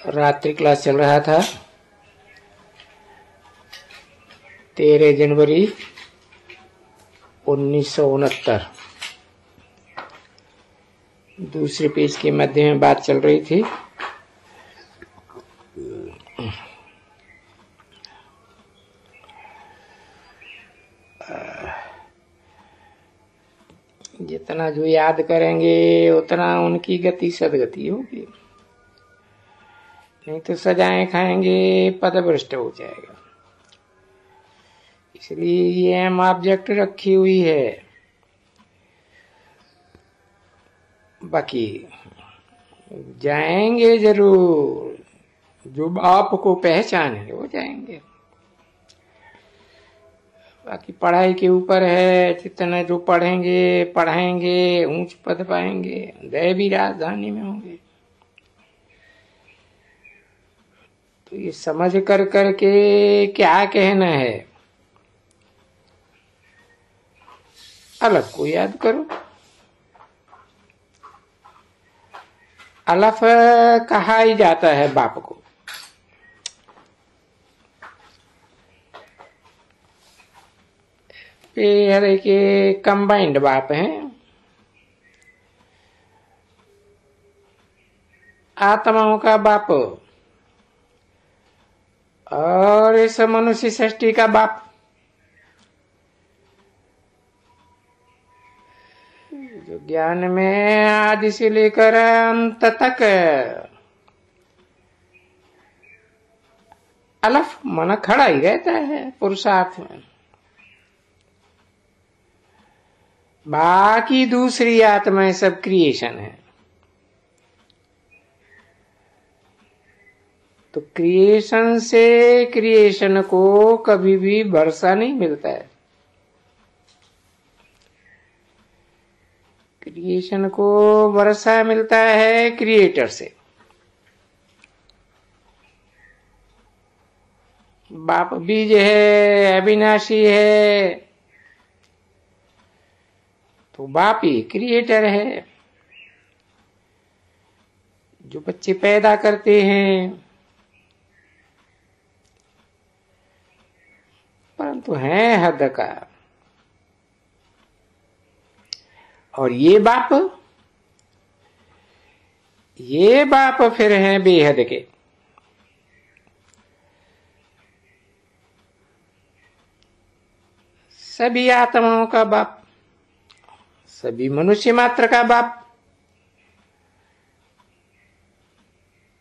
रात्रि क्लास चल रहा था। 13 जनवरी 1969। दूसरे पेज के मध्य में बात चल रही थी। जितना जो याद करेंगे उतना उनकी गति सदगति होगी, नहीं तो सजाएं खाएंगे, पदभ्रष्ट हो जाएगा। इसलिए ये एम ऑब्जेक्ट रखी हुई है। बाकी जाएंगे जरूर, जो बाप को पहचाने वो जाएंगे। बाकी पढ़ाई के ऊपर है, जितने जो पढ़ेंगे पढ़ाएंगे ऊंच पद पाएंगे, दैवी राजधानी में होंगे। तो ये समझ कर करके क्या कहना है, अलग को याद करो। अलफ कहा ही जाता है बाप को। हर के कंबाइंड बाप हैं। आत्माओं का बाप और इस मनुष्य सृष्टि का बाप। जो ज्ञान में आदि से लेकर अंत तक अलफ मन खड़ा ही रहता है पुरुषार्थ में। बाकी दूसरी आत्माएं सब क्रिएशन है। तो क्रिएशन से क्रिएशन को कभी भी भरोसा नहीं मिलता है। क्रिएशन को भरोसा मिलता है क्रिएटर से। बाप बीज है, अविनाशी है, तो बाप ही क्रिएटर है। जो बच्चे पैदा करते हैं, परंतु है हद का। और ये बाप फिर हैं बेहद के। सभी आत्माओं का बाप, सभी मनुष्य मात्र का बाप,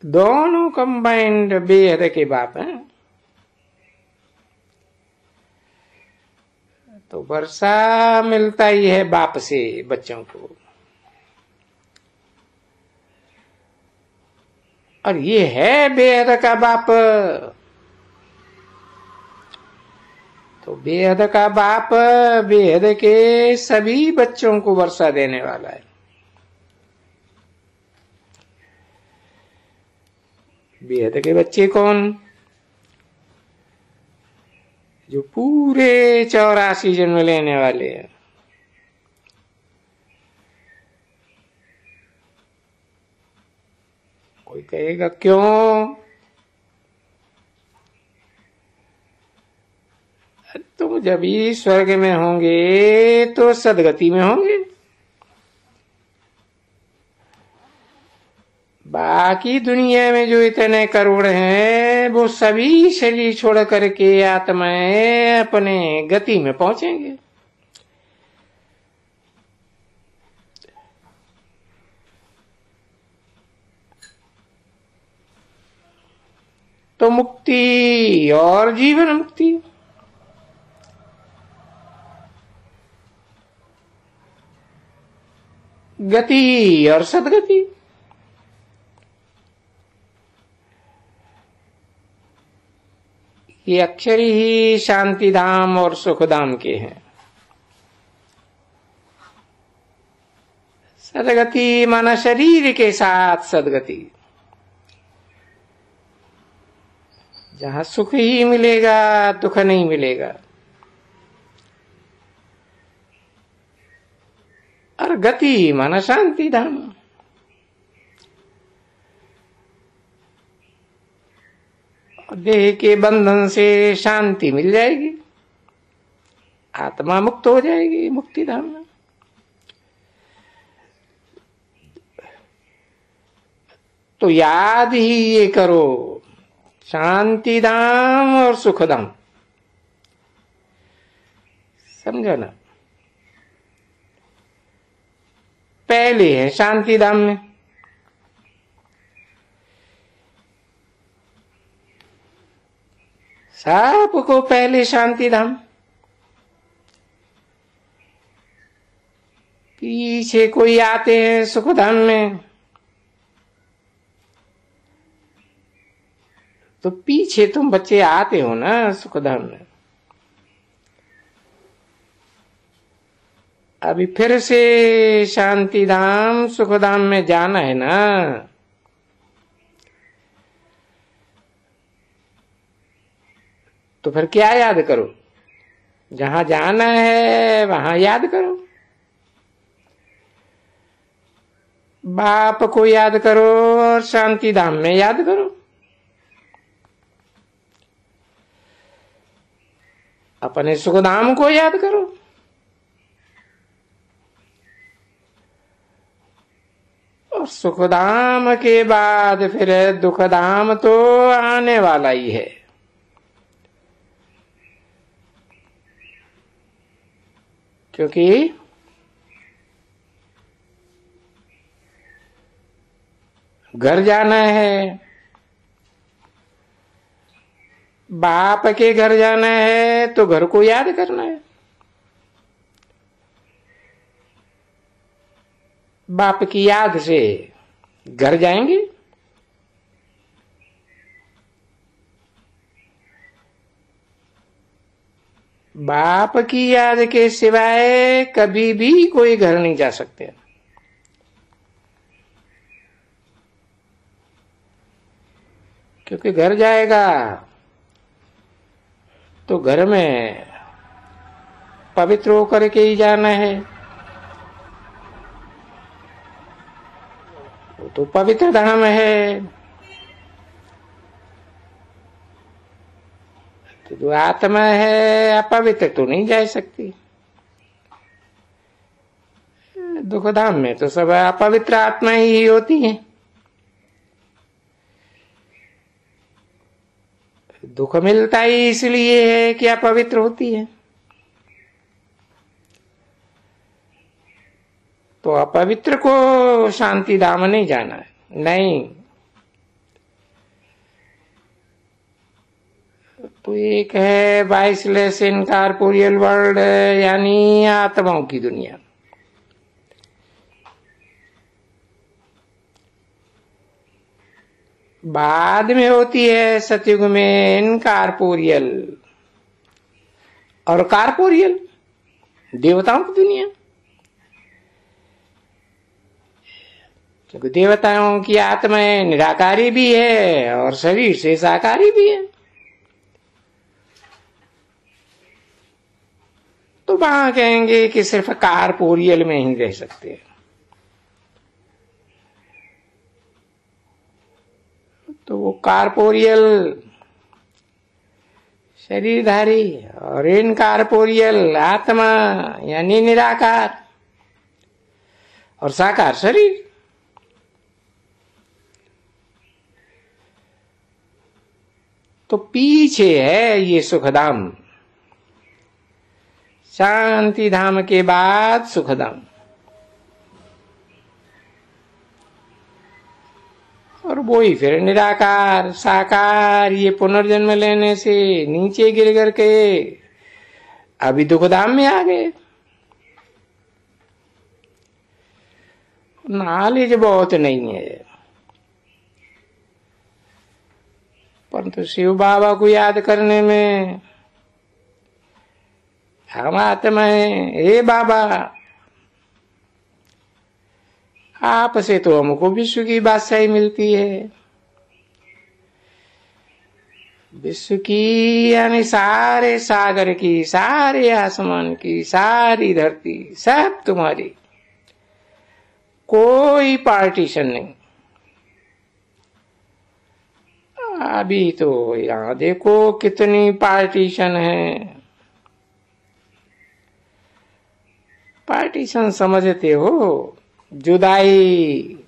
दोनों कंबाइंड बेहद के बाप हैं। तो वर्षा मिलता ही है बाप से बच्चों को। और ये है बेहद का बाप। तो बेहद का बाप बेहद के सभी बच्चों को वर्षा देने वाला है। बेहद के बच्चे कौन? जो पूरे 84 जन्म लेने वाले हैं। कोई कहेगा क्यों? तुम जब ही स्वर्ग में होंगे तो सदगति में होंगे। बाकी दुनिया में जो इतने करोड़ हैं वो सभी शरीर छोड़ करके आत्माएं अपने गति में पहुंचेंगे। तो मुक्ति और जीवन मुक्ति, गति और सदगति, ये अक्षर ही शांति धाम और सुख धाम के हैं। सदगति माना शरीर के साथ सदगति, जहां सुख ही मिलेगा, दुख नहीं मिलेगा। और गति माना शांति धाम। देह के बंधन से शांति मिल जाएगी, आत्मा मुक्त हो जाएगी मुक्ति धाम में। तो याद ही ये करो, शांति धाम और सुख धाम, समझो ना। पहले है शांति धाम में, सबको पहले शांति धाम, पीछे कोई आते हैं सुख धाम में, तो पीछे तुम बच्चे आते हो ना सुख धाम में। अभी फिर से शांति धाम सुख धाम में जाना है ना, तो फिर क्या याद करो? जहां जाना है वहां याद करो, बाप को याद करो और शांति धाम में याद करो। अपने सुखधाम को याद करो, और सुखधाम के बाद फिर दुखधाम तो आने वाला ही है। क्योंकि घर जाना है, बाप के घर जाना है, तो घर को याद करना है। बाप की याद से घर जाएंगे, बाप की याद के सिवाय कभी भी कोई घर नहीं जा सकते। क्योंकि घर जाएगा तो घर में पवित्र होकर के ही जाना है, वो तो पवित्र धाम है। तो जो आत्मा है अपवित्र तो नहीं जा सकती। दुख धाम में तो सब अपवित्र आत्मा ही होती है। दुख मिलता ही इसलिए है कि अपवित्र होती है। तो अपवित्र को शांति धाम नहीं जाना है, नहीं। तो एक है 22 इनकॉर्पोरियल वर्ल्ड, यानी आत्माओं की दुनिया। बाद में होती है सतयुग में इनकॉर्पोरियल और कॉर्पोरियल, देवताओं की दुनिया। क्योंकि देवताओं की आत्माएं निराकारी भी है और शरीर से साकारी भी है। तो वहां कहेंगे कि सिर्फ कॉर्पोरियल में ही रह सकते हैं। तो वो कॉर्पोरियल शरीरधारी और इनकॉर्पोरियल आत्मा यानी निराकार और साकार शरीर। तो पीछे है ये सुखधाम, शांति धाम के बाद सुखधाम। और वो ही फिर निराकार साकार, ये पुनर्जन्म लेने से नीचे गिर गिर के अभी दुखधाम में आ गए। नॉलेज बहुत नहीं है, परंतु शिव बाबा को याद करने में हम आत्मा है। हे बाबा, आप से तो हमको विश्व की बादशाही मिलती है। विश्व की यानी सारे सागर की, सारे आसमान की, सारी धरती सब तुम्हारी, कोई पार्टीशन नहीं। अभी तो यहाँ देखो कितनी पार्टीशन है। पार्टीशन समझते हो? जुदाई।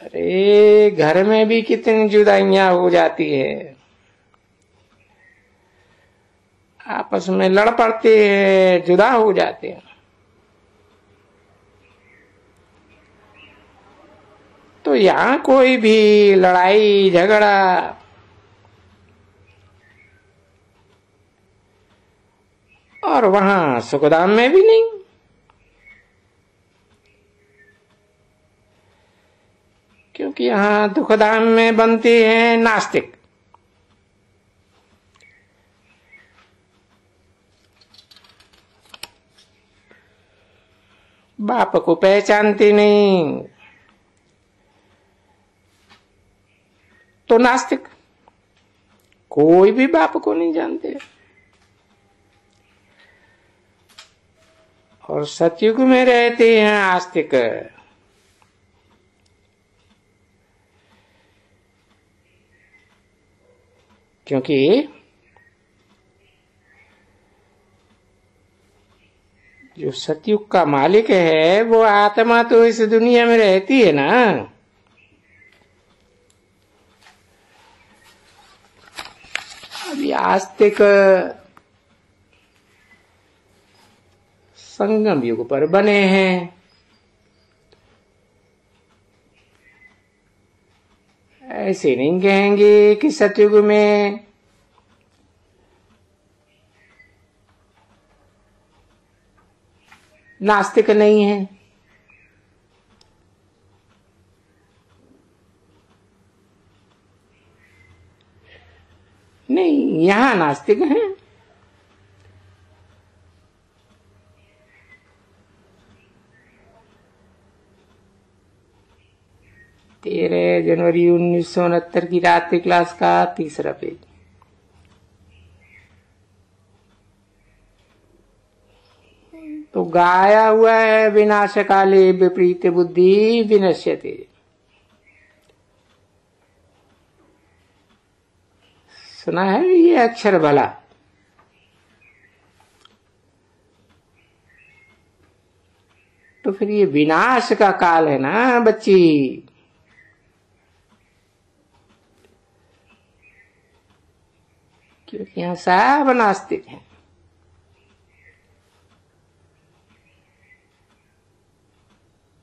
अरे घर में भी कितनी जुदाइयां हो जाती है, आपस में लड़ पड़ते हैं, जुदा हो जाते हैं। तो यहाँ कोई भी लड़ाई झगड़ा और वहां सुखधाम में भी नहीं। क्योंकि यहाँ दुखधाम में बनते हैं नास्तिक। बाप को पहचानते नहीं तो नास्तिक। कोई भी बाप को नहीं जानते। और सतयुग में रहते हैं आस्तिक। क्योंकि जो सतयुग का मालिक है वो आत्मा तो इस दुनिया में रहती है ना। अभी आस्तिक संगम युग पर बने हैं। ऐसे नहीं कहेंगे कि सतयुग में नास्तिक नहीं है। नहीं, यहां नास्तिक हैं। तेरह जनवरी 1969 की रात्रि क्लास का तीसरा पेज। तो गाया हुआ है विनाश काले विपरीत बुद्धि विनश्यते। सुना है ये अक्षर भला? तो फिर ये विनाश का काल है ना बच्ची। क्योंकि यहां सब नास्तिक हैं।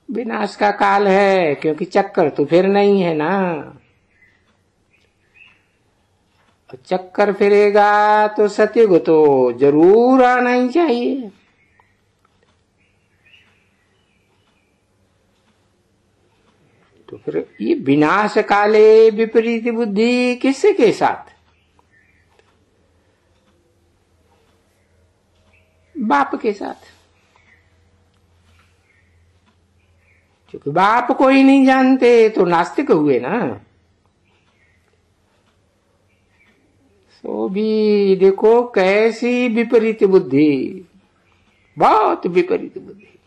विनाश का काल है क्योंकि चक्कर तो फिर नहीं है ना। चक्कर फिरेगा तो सतयुग तो जरूर आना ही चाहिए। तो फिर ये विनाश काले विपरीत बुद्धि किसके के साथ? बाप के साथ। क्योंकि बाप को ही नहीं जानते तो नास्तिक हुए ना। तो भी देखो कैसी विपरीत बुद्धि, बहुत विपरीत बुद्धि।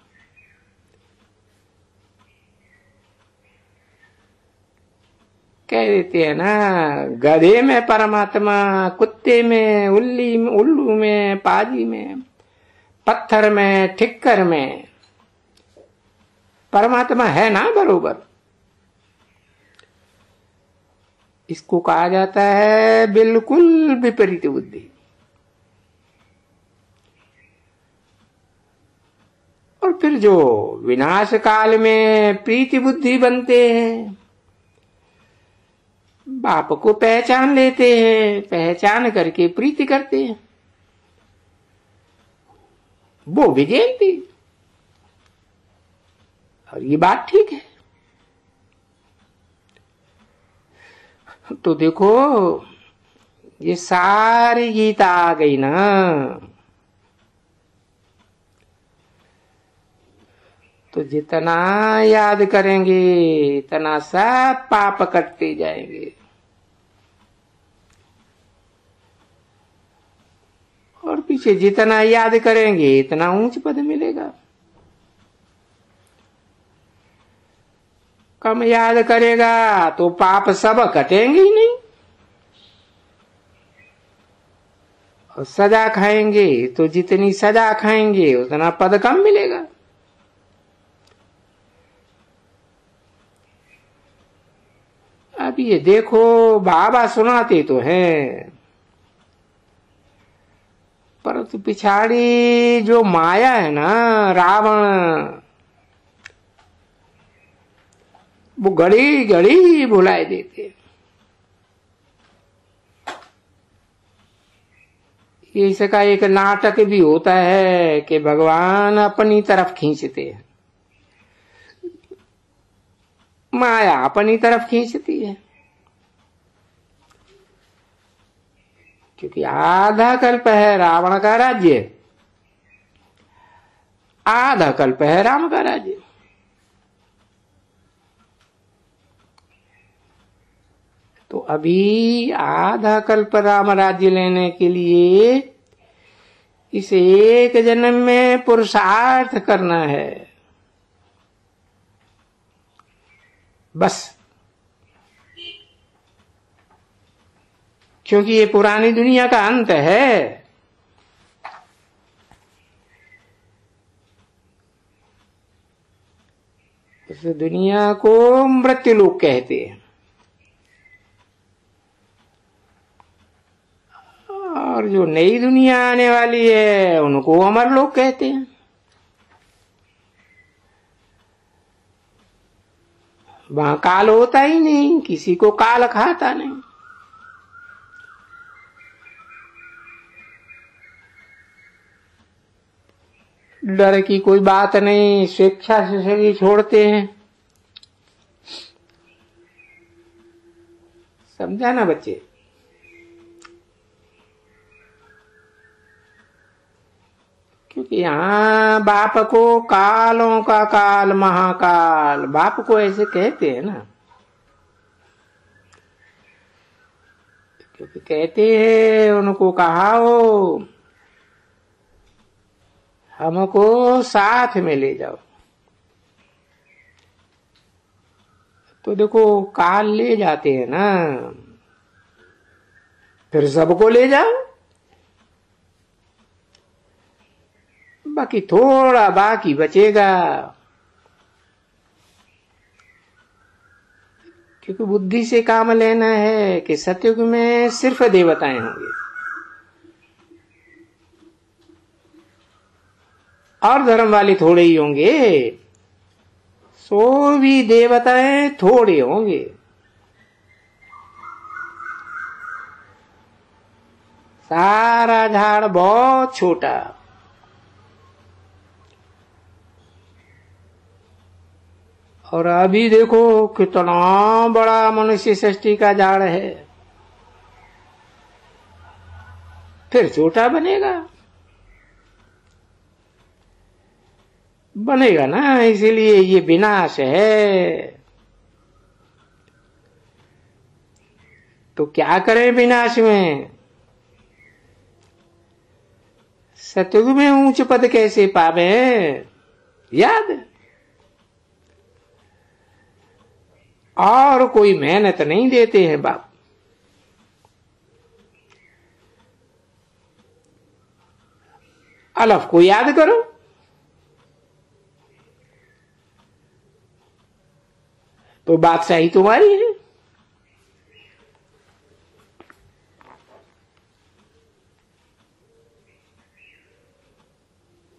कह देते हैं ना, गधे में परमात्मा, कुत्ते में, उल्लू में, पाजी में, पत्थर में, ठिक्कर में परमात्मा है ना बरोबर। इसको कहा जाता है बिल्कुल विपरीत बुद्धि। और फिर जो विनाश काल में प्रीति बुद्धि बनते हैं, बाप को पहचान लेते हैं, पहचान करके प्रीति करते हैं, वो भी जयंती। और ये बात ठीक है। तो देखो ये सारी गीता आ गई ना। तो जितना याद करेंगे इतना सब पाप कटते जाएंगे। और पीछे जितना याद करेंगे इतना ऊंच पद मिलेगा। कम याद करेगा तो पाप सब कटेंगे ही नहीं, और सजा खाएंगे तो जितनी सजा खाएंगे उतना पद कम मिलेगा। अब ये देखो, बाबा सुनाते तो हैं, परंतु पिछाड़ी जो माया है ना, रावण, वो घड़ी घड़ी भुलाए देते। इसका एक नाटक भी होता है कि भगवान अपनी तरफ खींचते हैं, माया अपनी तरफ खींचती है। क्योंकि आधा कल्प है रावण का राज्य, आधा कल्प है राम का राज्य। तो अभी आधा कल्प राम राज्य लेने के लिए इस एक जन्म में पुरुषार्थ करना है बस। क्योंकि ये पुरानी दुनिया का अंत है। इस दुनिया को मृत्यु लोक कहते हैं, और जो नई दुनिया आने वाली है उनको अमर लोक कहते हैं। वहां काल होता ही नहीं, किसी को काल खाता नहीं। डर की कोई बात नहीं, स्वेच्छा से शरीर छोड़ते हैं। समझा ना बच्चे? क्योंकि यहाँ बाप को कालों का काल महाकाल, बाप को ऐसे कहते हैं ना, क्योंकि कहते हैं उनको कहा हो हमको साथ में ले जाओ। तो देखो काल ले जाते हैं ना, फिर सबको ले जाओ। बाकी थोड़ा बाकी बचेगा, क्योंकि बुद्धि से काम लेना है कि सतयुग में सिर्फ देवताएं होंगे और धर्म वाले थोड़े ही होंगे। सो भी देवताएं थोड़े होंगे। सारा झाड़ बहुत छोटा, और अभी देखो कितना बड़ा मनुष्य सृष्टि का झाड़ है, फिर छोटा बनेगा ना। इसीलिए ये विनाश है। तो क्या करें विनाश में? सतयुग में ऊंच पद कैसे पावे? याद, और कोई मेहनत नहीं देते हैं बाप। अलफ को याद करो, तो बादशाही तुम्हारी है।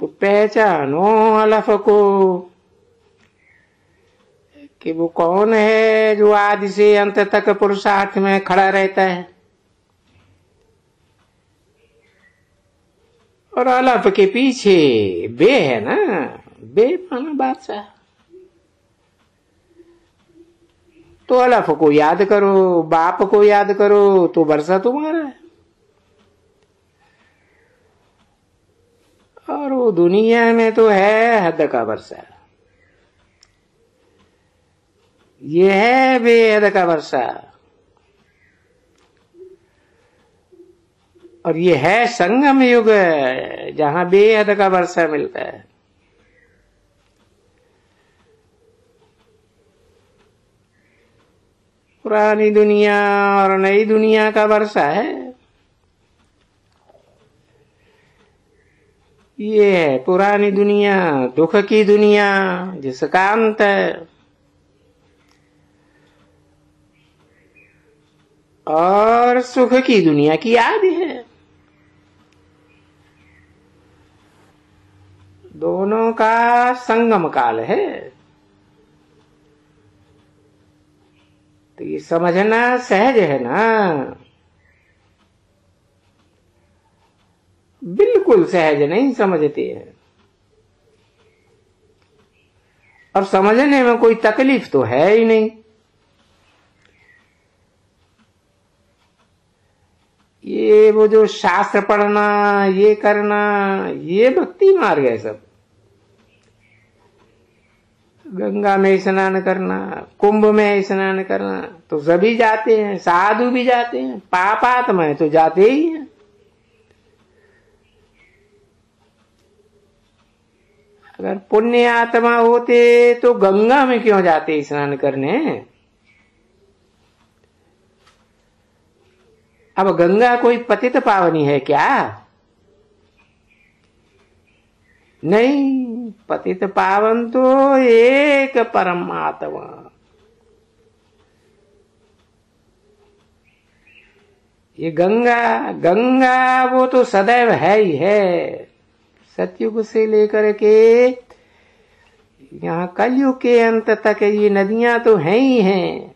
तो पहचानो अलफ को कि वो कौन है जो आदि से अंत तक पुरुषार्थ में खड़ा रहता है। और अलफ के पीछे बे है ना, बे माना बादशाह। तो अलफ को याद करो, बाप को याद करो, तो वर्षा तुम्हारा है। और वो दुनिया में तो है हद का वर्षा, ये है बेहद का वर्षा, और ये है संगम युग जहां बेहद का वर्षा मिलता है। पुरानी दुनिया और नई दुनिया का वर्षा है। ये है पुरानी दुनिया, दुख की दुनिया जिसका अंत है, और सुख की दुनिया की आदि है। दोनों का संगम काल है। तो ये समझना सहज है ना, बिल्कुल सहज नहीं समझते हैं। और समझने में कोई तकलीफ तो है ही नहीं। ये वो जो शास्त्र पढ़ना, ये करना, ये भक्ति मार्ग है सब। गंगा में स्नान करना, कुंभ में स्नान करना तो सभी जाते हैं, साधु भी जाते हैं, पापात्मा तो जाते ही हैं। अगर पुण्य आत्मा होते तो गंगा में क्यों जाते स्नान करने? अब गंगा कोई पतित पावनी है क्या? नहीं, पतित पावन तो एक परमात्मा। ये गंगा गंगा वो तो सदैव है ही है। सतयुग से लेकर के यहाँ कलयुग के अंत तक ये नदियां तो हैं ही हैं।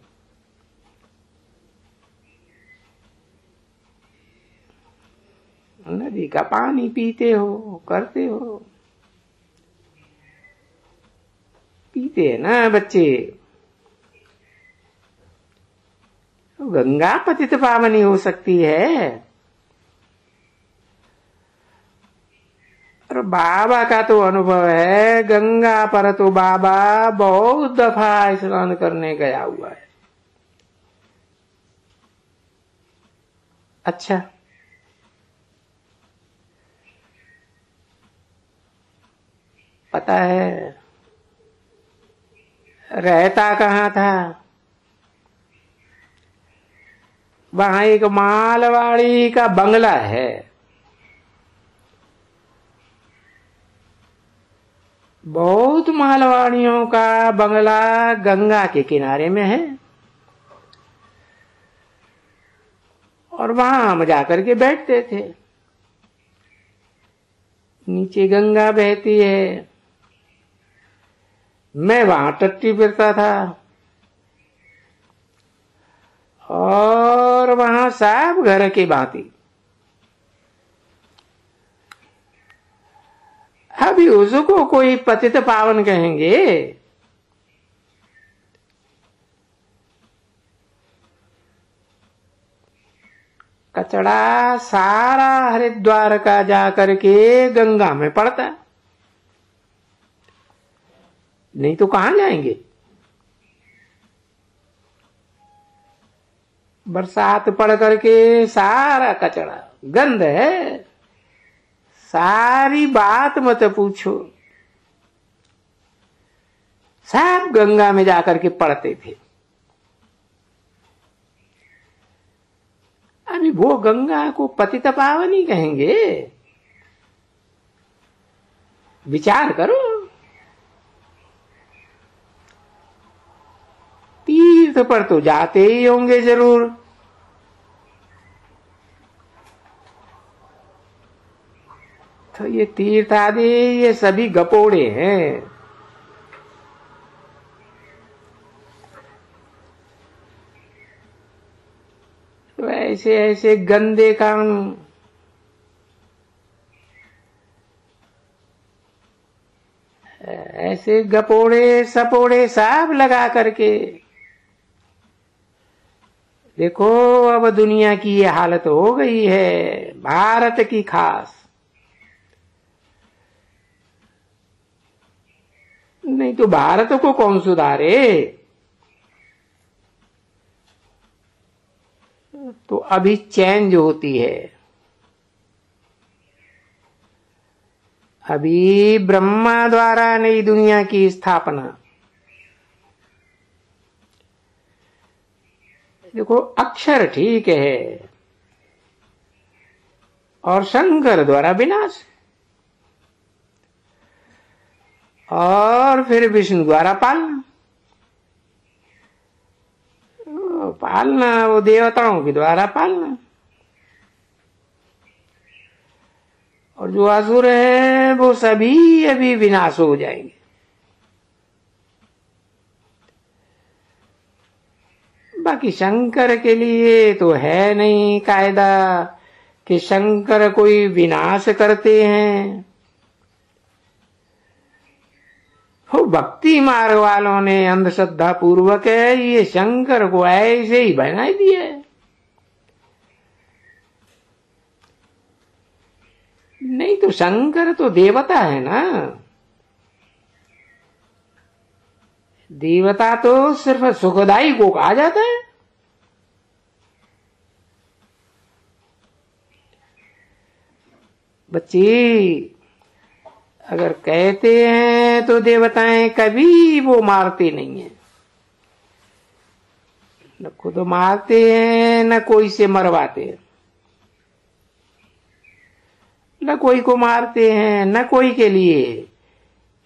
नदी का पानी पीते हो, करते हो, पीते हैं ना बच्चे। गंगा पतित पावनी हो सकती है। और बाबा का तो अनुभव है, गंगा पर तो बाबा बहुत दफा स्नान करने गया हुआ है। अच्छा, पता है रहता कहाँ था? वहां एक मालवाड़ी का बंगला है। बहुत मालवाड़ियों का बंगला गंगा के किनारे में है। और वहां हम जाकर के बैठते थे। नीचे गंगा बहती है, मैं वहां टट्टी फिरता था। और वहां सब घर की भांति। अभी उसको कोई पतित पावन कहेंगे? कचड़ा सारा हरिद्वार का जाकर के गंगा में पड़ता, नहीं तो कहां जाएंगे? बरसात पड़ करके सारा कचड़ा गंद है। सारी बात मत पूछो, सब गंगा में जाकर के पड़ते थे। अभी वो गंगा को पतित पावनी कहेंगे? विचार करो। तीर्थ पर तो जाते ही होंगे जरूर। तो ये तीर्थ आदि ये सभी गपोड़े हैं। तो ऐसे ऐसे गंदे काम ऐसे गपोड़े सपोड़े सब लगा करके देखो, अब दुनिया की ये हालत हो गई है, भारत की खास। नहीं तो भारत को कौन सुधारे? तो अभी चेंज होती है। अभी ब्रह्मा द्वारा नई दुनिया की स्थापना। देखो अक्षर ठीक है और शंकर द्वारा विनाश, और फिर विष्णु द्वारा पालना। पालना वो देवताओं के द्वारा पालना, और जो असुर है वो सभी अभी विनाश हो जाएंगे। बाकी शंकर के लिए तो है नहीं कायदा कि शंकर कोई विनाश करते हैं। वो भक्ति मार्ग वालों ने अंधश्रद्धा पूर्वक है ये शंकर को ऐसे ही बना दिया है। नहीं तो शंकर तो देवता है ना। देवता तो सिर्फ सुखदाई को कहा जाता है। बच्चे अगर कहते हैं तो देवताएं कभी वो मारते नहीं है, न खुद मारते हैं न कोई से मरवाते हैं, न कोई को मारते हैं न कोई के लिए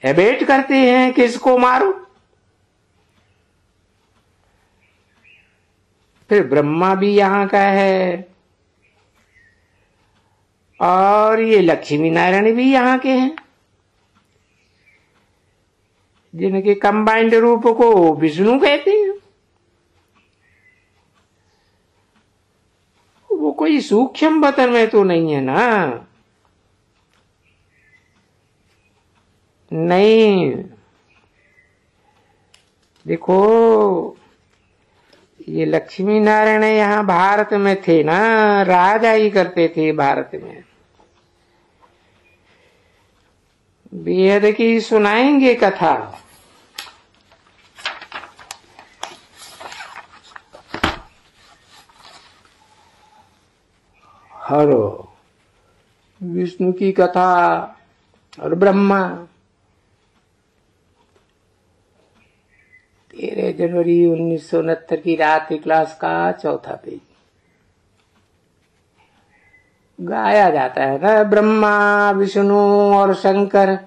एबेट करते हैं किसको मारो। फिर ब्रह्मा भी यहाँ का है और ये लक्ष्मी नारायण भी यहाँ के हैं, जिनके कंबाइंड रूप को विष्णु कहते हैं। वो कोई सूक्ष्म बतन में तो नहीं है ना। नहीं, देखो ये लक्ष्मी नारायण यहाँ भारत में थे ना, राजा ही करते थे भारत में। वेद की सुनाएंगे कथा। हरो विष्णु की कथा और ब्रह्मा। 13 जनवरी 1969 की रात की क्लास का 4था पेज गाया जाता है ना, ब्रह्मा विष्णु और शंकर।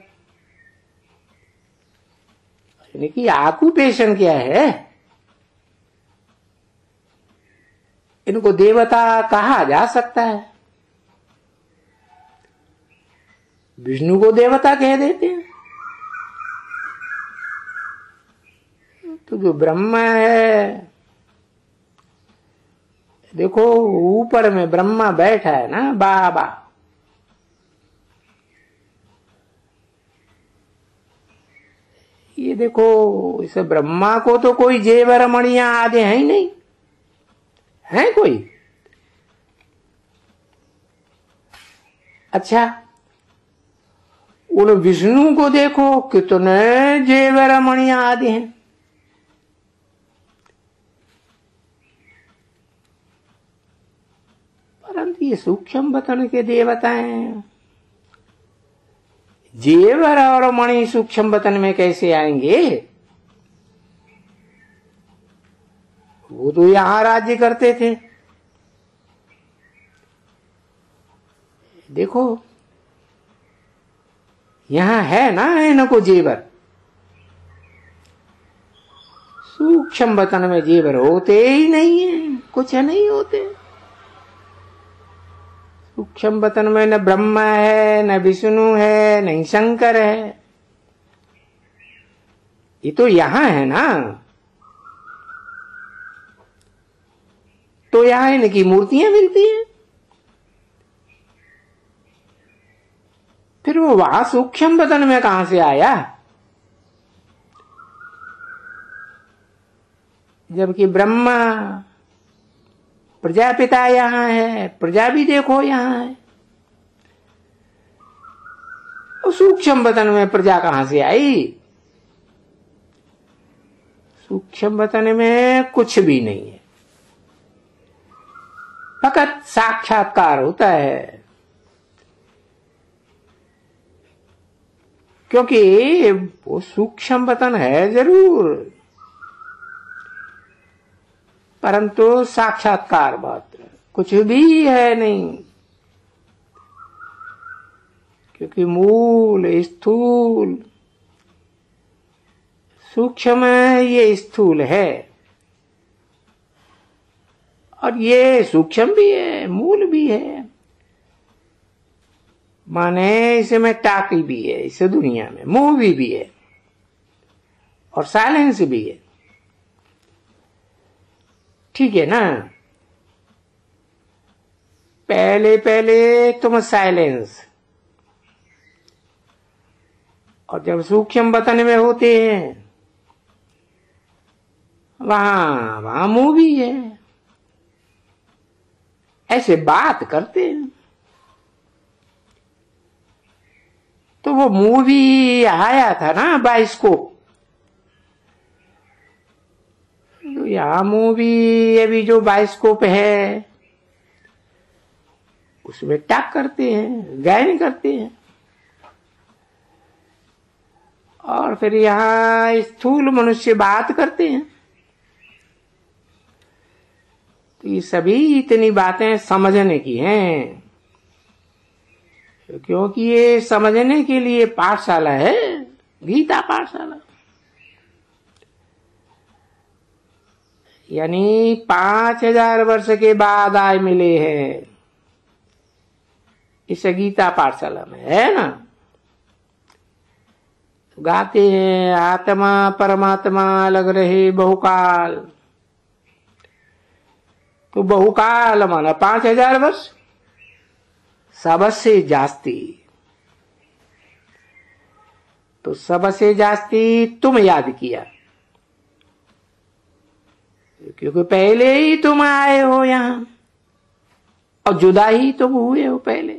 इनकी ऑक्यूपेशन क्या है? इनको देवता कहा जा सकता है। विष्णु को देवता कह देते हैं। तो जो ब्रह्मा है, देखो ऊपर में ब्रह्मा बैठा है ना, बाबा। ये देखो इस ब्रह्मा को तो कोई जेवर मणियां आदि है ही नहीं, है कोई? अच्छा, उन विष्णु को देखो कितने जेवर मणियां आदि हैं। परंतु ये सूक्ष्म बतन के देवता हैं। जेवर और मणि सूक्ष्म बतन में कैसे आएंगे? वो तो यहां राज्य करते थे। देखो यहां है ना इनको जेवर। सूक्ष्म बतन में जेवर होते ही नहीं है, कुछ नहीं होते। सूक्ष्म बतन में न ब्रह्मा है, न विष्णु है, न शंकर है। ये तो यहां है ना। तो यहां इनकी मूर्तियां मिलती हैं। फिर वो वहां सूक्ष्म बतन में कहां से आया? जबकि ब्रह्मा प्रजापिता यहां है, प्रजा भी देखो यहां है। और सूक्ष्म बतन में प्रजा कहां से आई? सूक्ष्म बतन में कुछ भी नहीं है, फकत साक्षात्कार होता है। क्योंकि वो सूक्ष्म बतन है जरूर, परंतु साक्षात्कार मात्र, कुछ भी है नहीं। क्योंकि मूल स्थूल सूक्ष्म ये स्थूल है, और ये सूक्ष्म भी है मूल भी है। माने इसमें टाकी भी है, इस दुनिया में मूवी भी है और साइलेंस भी है। ठीक है ना? पहले पहले तुम साइलेंस, और जब सूक्ष्म वतन में होते हैं वहां मूवी है। ऐसे बात करते हैं तो वो मूवी आया था ना बाइस्कोप, तो यहाँ मूवी अभी जो बाइस्कोप है उसमें टैग करते हैं, गायन करते हैं, और फिर यहाँ स्थूल मनुष्य बात करते हैं। तो ये सभी इतनी बातें समझने की हैं, क्योंकि ये समझने के लिए पाठशाला है, गीता पाठशाला। यानी 5000 वर्ष के बाद आए मिले हैं इस गीता पाठशाला में, है ना? गाते हैं आत्मा परमात्मा अलग रहे बहुकाल। तो बहुकाल माना 5000 वर्ष, सबसे जास्ती। तो सबसे जास्ती तुम याद किया, क्योंकि पहले ही तुम आए हो यहां, और जुदा ही तुम हुए हो पहले।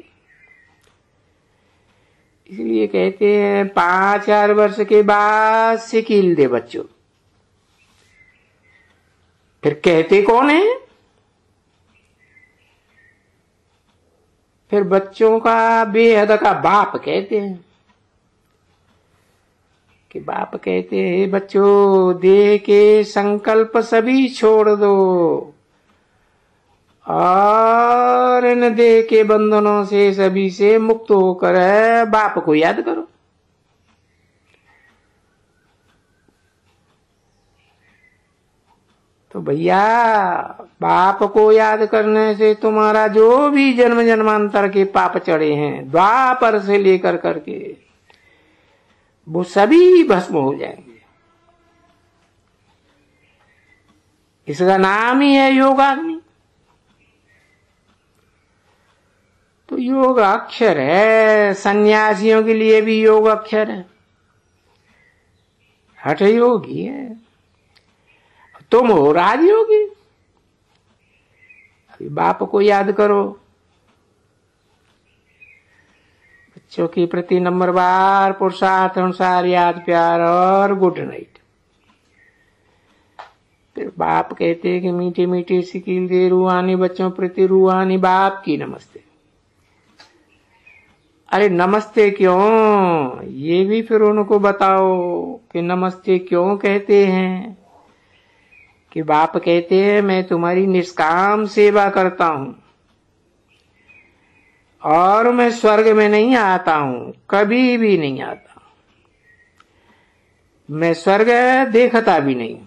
इसलिए कहते हैं 5000 वर्ष के बाद सिकील दे बच्चों। फिर कहते कौन है? फिर बच्चों का बेहद का बाप कहते हैं, कि बाप कहते हैं बच्चों देह के संकल्प सभी छोड़ दो, और इन देह के बंधनों से सभी से मुक्त होकर बाप को याद करो। तो भैया बाप को याद करने से तुम्हारा जो भी जन्म जन्मांतर के पाप चढ़े हैं द्वापर से लेकर करके, वो सभी भस्म हो जाएंगे। इसका नाम ही है योगाग्नि। तो योग अक्षर है, सन्यासियों के लिए भी योग अक्षर है, हठ योगी है। तुम हो राजयोगी। अभी बाप को याद करो। बच्चों के प्रति नंबरवार पुरुषार्थ अनुसार याद प्यार और गुड नाइट। फिर बाप कहते हैं कि मीठे मीठे सिकील दे रूहानी बच्चों प्रति रूहानी बाप की नमस्ते। अरे नमस्ते क्यों, ये भी फिर उनको बताओ कि नमस्ते क्यों कहते हैं। कि बाप कहते हैं मैं तुम्हारी निष्काम सेवा करता हूं, और मैं स्वर्ग में नहीं आता हूं, कभी भी नहीं आता। मैं स्वर्ग देखता भी नहीं,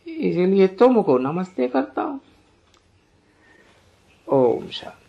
इसलिए तुमको नमस्ते करता हूं। ओम शांति।